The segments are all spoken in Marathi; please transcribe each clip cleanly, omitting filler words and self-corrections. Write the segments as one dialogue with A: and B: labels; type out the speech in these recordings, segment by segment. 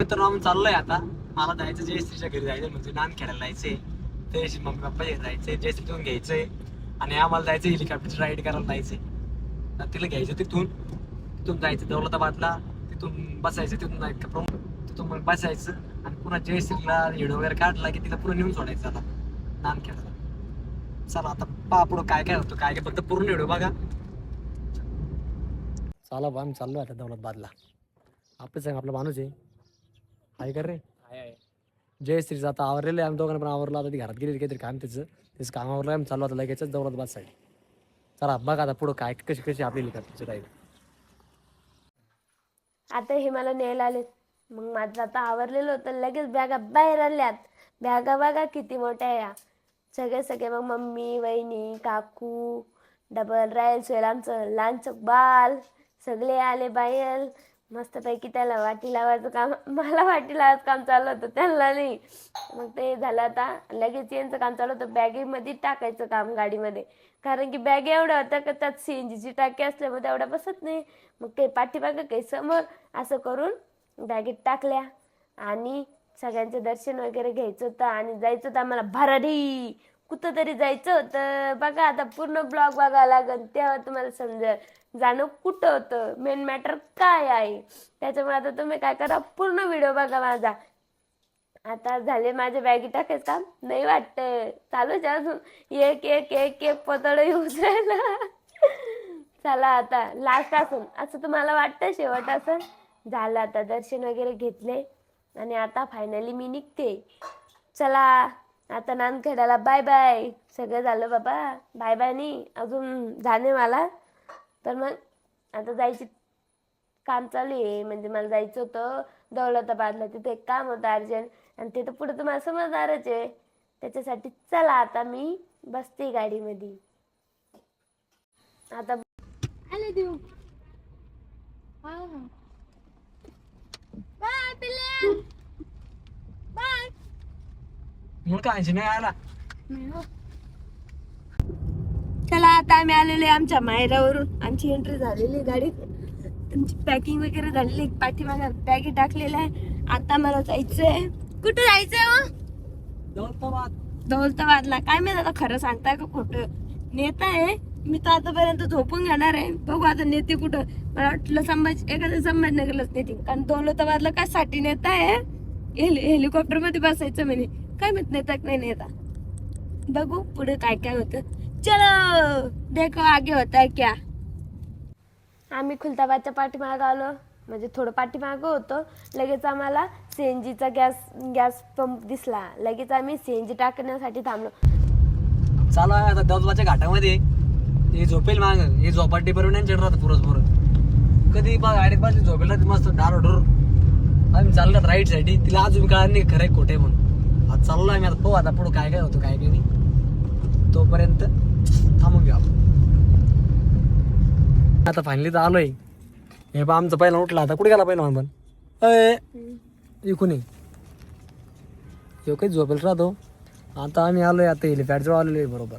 A: मित्रांनो आम्ही चाललोय आता. मला जायचं जयश्रीच्या घरी जायचं, म्हणजे नान खेळायला जायचंय. त्याशी मम्मी पप्पा घरी जायचंय, जयश्रीतून घ्यायचंय आणि आम्हाला जायचं हेलिकॉप्टरची राईड करायला जायचंय. तिला घ्यायचं तिथून जायचं दौलताबादला, तिथून बसायचं, तिथून मग बसायचं आणि पुन्हा जयश्रीला व्हिडिओ वगैरे काढला की तिला पुन्हा नेऊन सोडायचं आता नान खेळायला. चला आता पहा पुढं काय काय होतं, काय काय फक्त पूर्ण व्हिडिओ बघा. चला बा आम्ही चाललो आता दौलताबादला. आपलं सांग आपला माणूस आहे, हाय कर रे. जयश्रीचं आता आवरलेलं आहे, आम्ही दोघांना पण आवरलं. आता ती घरात गेली काहीतरी काम त्याचं काम आवरलं. आम्ही चाललो आता लगेच दौलताबाद साईड. चला बघा आता पुढं काय कशी कशी आपली हेलिकॉप्टरची राईड.
B: आता हे मला न्यायला आले. मग माझं आता आवरलेलं होतं, लगेच बॅगा बाहेर आणल्यात. बॅगा बघा किती मोठ्या या. सगळे मग मम्मी, वहिनी, काकू, डबल राहील सोयल आमचं लहानचं बाल, सगळे आले बाहेर. मस्तपैकी त्याला वाटी लावायचं काम, मला वाटी लावायचं काम चालू होतं, त्यांना नाही. मग ते झालं आता लगेच यांचं काम चालू होतं, बॅगेमध्ये टाकायचं काम गाडीमध्ये. कारण की बॅग एवढ्या होत्या का त्यात सीएनजीची टाकी असल्यामुळे तेवढ्या बसत नाही. मग काही पाठीमागं काही समोर असं करून बॅगेत टाकल्या. आणि सगळ्यांचं दर्शन वगैरे घ्यायचं होतं आणि जायचं होतं आम्हाला भरारी. कुठं तरी जायचं होतं बघा. आता पूर्ण ब्लॉग बघावं लागेल तेव्हा तुम्हाला समजेल जाणं कुठं होतं, मेन मॅटर काय आहे. त्याच्यामुळे आता तुम्ही काय करा, पूर्ण व्हिडिओ बघा माझा. आता झाले माझ्या बॅगी टाकायचं काम नाही वाटत, चालूच अजून एक एक एक एक पतळ येऊच राहिला. चला आता लास्ट असून असं तुम्हाला वाटतं शेवट असं झालं. आता दर्शन वगैरे घेतले आणि आता फायनली मी निघते. चला आता नानखेड्याला बाय बाय. सगळं झालं बाबा, बाय बाय नाही अजून जाणे मला. तर मग आता जायची काम चालू आहे, म्हणजे मला जायचं होतं दौलताबादला. तिथे एक काम होतं अर्जंट आणि ते तर पुढे तुम्हाला समजणारच आहे. त्याच्यासाठी चला आता मी बसते गाडीमध्ये. आता आले देऊ. बाय पिल्ले, बाय.
A: म्हणून काय नाही आला.
B: चला आता आम्ही आलेलो आहे आमच्या माहेरावरून. आमची एंट्री झालेली गाडीत, तुमची पॅकिंग वगैरे झालेली. पाठीमागे बॅगी टाकलेल्या आहे. आता मला जायचंय. कुठे जायचंय मग? दौलताबादला. काय माहित आता खरं सांगताय का खोटं. नेता आहे मी तर आतापर्यंत झोपून घेणार आहे. बघू आता नेते कुठं. मला वाटलं एखाद्या संभाजीनगरलाच नेते, कारण दौलताबादला काय साठी नेता आहे. हेलिकॉप्टर मध्ये बसायचं म्हणे. काय माहित नेता नाही नेता. बघू पुढे काय काय होतं. चलो देखो आगे होता है क्या. आम्ही खुलताबादच्या पाठीमागं आलो, म्हणजे थोडं पाठीमागं होतं. लगेच आम्हाला सीएनजीचा गॅस पंप दिसला. लगेच आम्ही सीएनजी टाकण्यासाठी थांबलो.
A: चालू आहे आता दौलताबादच्या घाटामध्ये. हे झोपेल माग, हे झोपाटी बरोबर चढ राहतं पुरस कधी बघ गाडीत बसली झोपेल मस्त डारोडोर. आम्ही चाललो राईट साठी, तिला अजून कळलं नाही खरं खोटे म्हणून. आज चाललो आम्ही आता. पाहू आता पुढं काय काय होतं काय काय नाही. तोपर्यंत थांबून घ्या. आता फायनली तर आलोय. हे बा आमचं पहिला उठला. आता कुठे गेला पहिला पण इकून येऊ काही झोपेल राहतो. आता आम्ही आलोय आता हेलिपॅडजवळ आलेलो आहे बरोबर.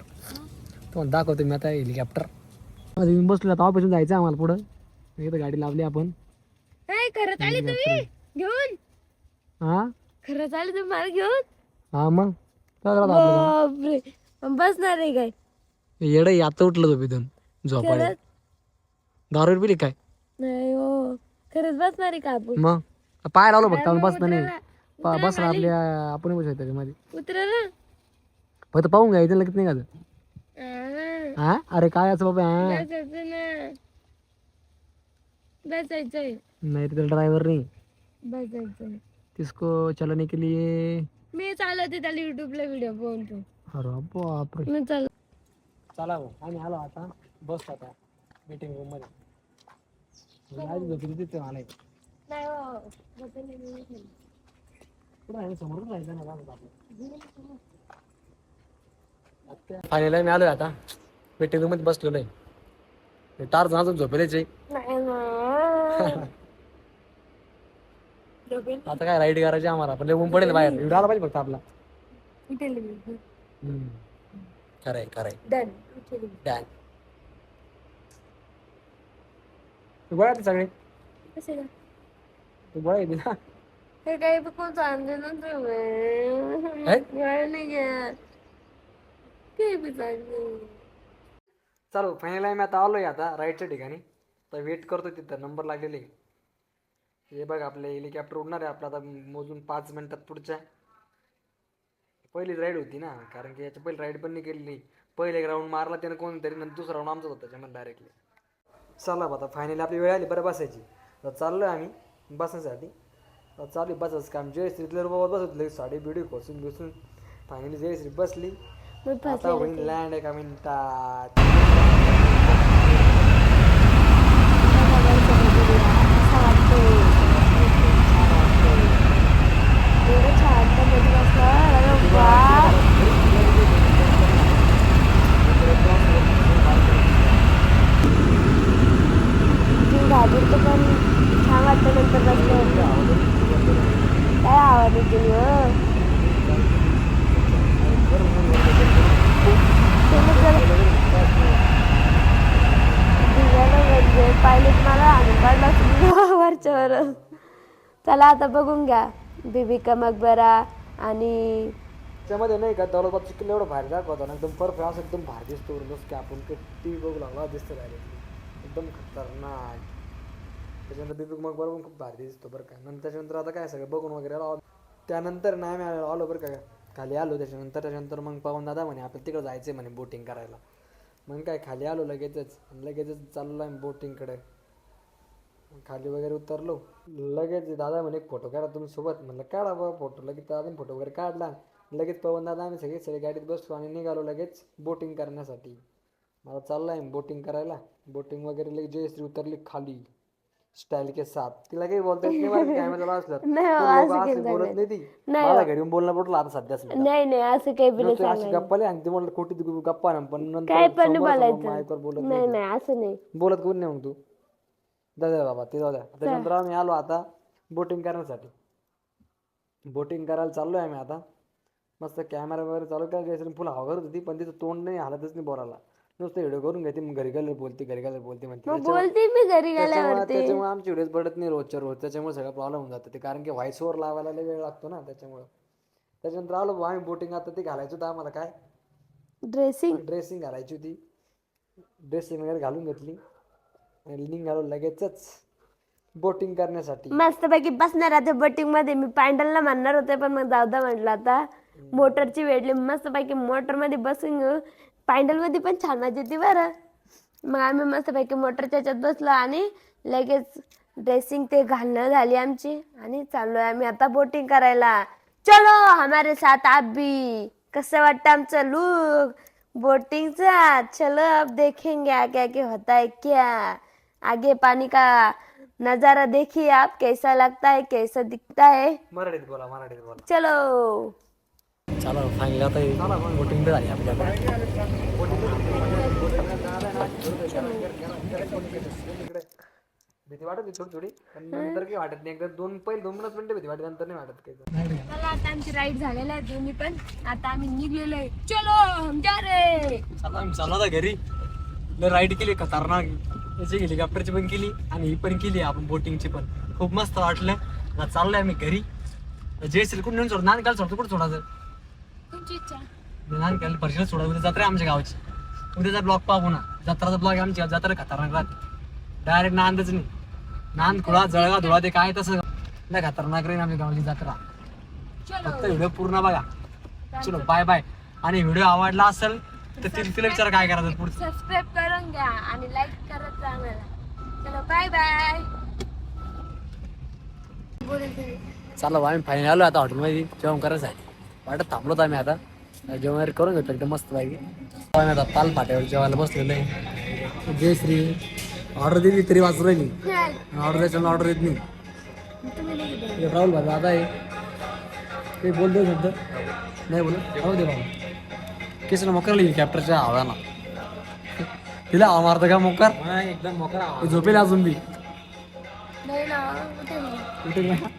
A: तुम्हाला दाखवतो मी आता हेलिकॉप्टर मध्ये मी बसलो. आता ऑफिसून जायचं आम्हाला पुढं. इथं गाडी लावली आपण.
B: खरंच आले तुम्ही घेऊन?
A: हा
B: खरंच आले तुम्ही मला घेऊन?
A: हा मग काय करायचं आपल्याला.
B: बापरे, बसणार आहे काय?
A: येडं आता उठलं झोपेतून झोपाळे.
B: खरंच?
A: दारू पिली काय?
B: नाही हो, खरंच बसणार आहे का आपण?
A: मग पाय लावलो फक्त
B: मग
A: बसणं नाही.
B: उतरा ना
A: बसला
B: खाली.
A: आपल्या आपण बसायचं त्याच्यामध्ये.
B: उतरा ना.
A: फक्त पाहून घ्यायचं लगेच नाही का.
B: आहा,
A: हा अरे काय असं बाबा. हा
B: बसायचं ना. बसायचंय
A: नहीं तो ड्राइवर नहीं,
B: बसायचंय.
A: किसको चलाने के लिए.
B: मी चालवते त्याला युट्यूबला व्हिडिओ बघून तू.
A: अरे बापरे.
B: मी चाल
A: चला भाऊ आम्ही आलो आता. बस आता मीटिंग रूम मध्ये. आज झोपली तिथे मला
B: नाही हो, बसायला नाही येत.
A: पुढे आहे समोरच राहायचं ना आपलं. फायनली मी आलोय आता. मीटिंग रूम मध्ये बसलेलो आहे. टार अजून झोपेलेच आहे.
B: नाही ना.
A: आता काय राईड करायची आम्हाला. पण ऊन पडेल बाहेर. व्हिडिओ आला पाहिजे फक्त आपला. खरंय खरंय.
B: डन.
A: डन. तू गोळ्या सगळे.
B: कसे
A: तू गोळ्या येते ना.
B: हे काही पण चांगले ना नाही घ्या काही बी चांगले.
A: चालू फायनल आहे मी आता आलोय आता राईटच्या ठिकाणी तर वेट करतो तिथं नंबर लागलेले हे बघ आपले हेलिकॉप्टर उडणार आहे आपलं आता मोजून 5 मिनिटात पुढच्या पहिली राईड होती ना कारण की याच्या पहिली राईड पण नाही केलेली पहिले एक राऊंड मारला त्यानं कोणतरी नंतर दुसरा राऊंड आमचाच होता त्याच्यामध्ये डायरेक्टली. चला आता फायनली आपली वेळ आली बरं बसायची तर चाललोय आम्ही बसण्यासाठी तर चालू बसायचं काम जयश्रीतल्या रूपावर बसत लगेच साडी बिडी खोसून बिसून फायनली जयश्री बसली आता होईन लँड एका मिनिटात.
B: घाबरतो पण छान वाटतं नंतर बसलं काय आवाज केली म्हणजे पायलट मला आणून काढला वरच्यावर. चला आता बघून घ्या बीबी का मकबरा आणि
A: त्यामध्ये नाही का दौलताबादची किल्ला एवढं भारी दाखवतो ना एकदम परफेक्ट असं एकदम भारी दिसतो जसं की आपण टी व्ही बघू लागला दिसतं डायरेक्टली एकदम खतरनाक. त्याच्यानंतर बीबी मकबरा पण खूप भारी दिसतो बरं का. नंतर त्याच्यानंतर आता काय सगळं बघून वगैरे आलो त्यानंतर नाही आम्ही आलो बरं का खाली आलो त्याच्यानंतर मग पवन दादा म्हणे आपलं तिकडं जायचं म्हणे बोटिंग करायला. मग काय खाली आलो लगेचच चाललो आहे बोटिंगकडे. खाली वगैरे उतरलो लगेच दादा म्हणे फोटो काढा तुम्ही सोबत म्हणलं काढा बा फोटो. लगेच दादा फोटो वगैरे काढला लगेच पवन दादा आम्ही सगळे गाडीत बसलो आणि निघालो लगेच बोटिंग करण्यासाठी. मला चाललं आहे बोटिंग करायला. बोटिंग वगैरे लगेच जयश्री उतरली खाली स्टाईल के साथ. तिला काही बोलता येत नाही कॅमेरा असलं बोलत नाही ती मला घरी बोलणं पडलं आता सध्याच
B: नाही असं काही बी
A: अशी गप्पा आणि ती म्हणलं खोटी गप्पा ना पण
B: काय
A: नंतर
B: पण बोलायचं
A: बोलत
B: नाही असं नाही
A: बोलत कोण नाही मग तू दादा बाबा ते दादा. त्याच्यानंतर आम्ही आलो आता बोटिंग करण्यासाठी. बोटिंग करायला चाललोय आम्ही आता मस्त कॅमेरा वगैरे चालू करायचं फुल हवा करत होती पण तिचं तोंड नाही हालतच नाही बोलायला नुसतं व्हिडिओ करून घेते मग घरी गेलं बोलते म्हणते
B: बोलते मी घरी
A: त्याच्यामुळे आमची व्हिडिओज पडत नाही रोजच्या रोज. त्याच्यामुळे सगळं प्रॉब्लेम होऊन जातं ते कारण की व्हॉइस ओव्हर लावायला वेळ लागतो ना त्याच्यामुळे. त्याच्यानंतर आलो आम्ही बोटिंग आता ती घालायचं होतं आम्हाला काय ड्रेसिंग घालायची होती. ड्रेसिंग वगैरे घालून घेतली आणि निघालो लगेचच बोटिंग करण्यासाठी.
B: मस्तपैकी बसणार आता बोटिंग मध्ये. मी पॅन्डलला म्हणणार होते पण मग जाऊ द्या म्हटलं आता मोटरची वेळली मस्तपैकी मोटर मध्ये बसून घेऊ. पॅन्डल मध्ये पण छान मजा येते बरं. मग आम्ही मस्तपैकी मोटरच्या याच्यात बसलो आणि लगेच ड्रेसिंग ते घालणं झाली आमची आणि चाललोय आम्ही आता बोटिंग करायला. चलो हमारे साथ आप भी. कसं वाटतं आमचं लुक बोटिंगचा. चलो अब देखेंगे आगे आगे होता है क्या. आगे पानी का नजारा देखिए आप कैसा लगता है कैसा दिखता है.
A: मराठीत बोला.
B: चलो
A: चला फायनली आता बोटिंग झाली आपल्याकडे. भीती वाटत थोडी पण नंतर काही वाटत नाही. एकदा 2 मिनिटं भीती वाटत नंतर नाही वाटत काही.
B: मला आता आमची राईड झालेला आहे दोन्ही पण. आता आम्ही निघलेलो आहे. चलो हम जा रे.
A: चला आम्ही चाललो आता घरी. राईड केली खतरनाक याची हेलिकॉप्टरची पण केली आणि ही पण केली आपण बोटिंगची पण. खूप मस्त वाटलं. आता चाललोय आम्ही घरी. जयश्री कुठून सोड नानकाल सोडतो कुठं सोडायचं
B: तुमची इच्छा.
A: नानकाल परिषद सोडा. उद्या जत्रा आमच्या गावाची. उद्याचा ब्लॉग पाहू ना. जत्राचा ब्लॉग आमची जत्रा खतरनाक राहते डायरेक्ट नांदच नाही. नांद खुळा जळगा धुळा ते काय तसं नाही खतरनाक राहील आमच्या गावाची जत्रा. फक्त व्हिडिओ पूर्ण बघा. चलो बाय बाय. आणि व्हिडिओ आवडला असेल तर तिला विचार काय करायचं पुढचं.
B: सबस्क्राईब करून घ्या आणि लाईक करत जा आम्हाला. चलो बाय बाय.
A: चला आम्ही फायनल आलो आता हॉटेलमध्ये जेवण करायचं आहे. वाटत थांबलो आम्ही आता जेवण वगैरे करून घेतो एकदम मस्त पाहिजे. आम्ही आता ताल फाट्यावर जेवायला बसलेलो आहे. जयश्री ऑर्डर दिली तरी वाचू राहिली. ऑर्डर द्यायचं ऑर्डर येत नाही. राहुल भाई दादा आहे ते बोलतो शब्द नाही बोलत राहू दे बाबा. केस मोकर लिहिली कॅप्टरच्या हव्याला. तिला हवा मारतं का मोकर एकदम मोकर झोपेल अजून बी.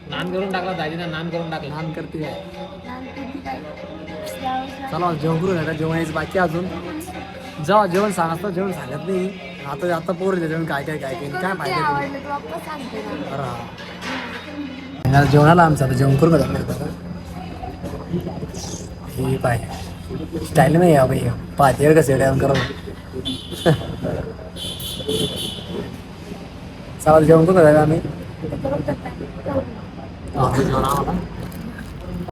A: नान करून टाकला दादीना. नान करून टाकला. नान करते काय. चला जेवण करू नका. जेवण यायचं बाकी अजून. जेव्हा जेवण सांगत जेवण सांगत नाही. आता पोर जेवण काय काय माहिती. आता जेवणाला आमचं आता जेवण करून जातो हे पाय स्टाईल नाही या भाई पाहते कसं जेवण करा चालेल जेवण करून जायचं आम्ही जेवण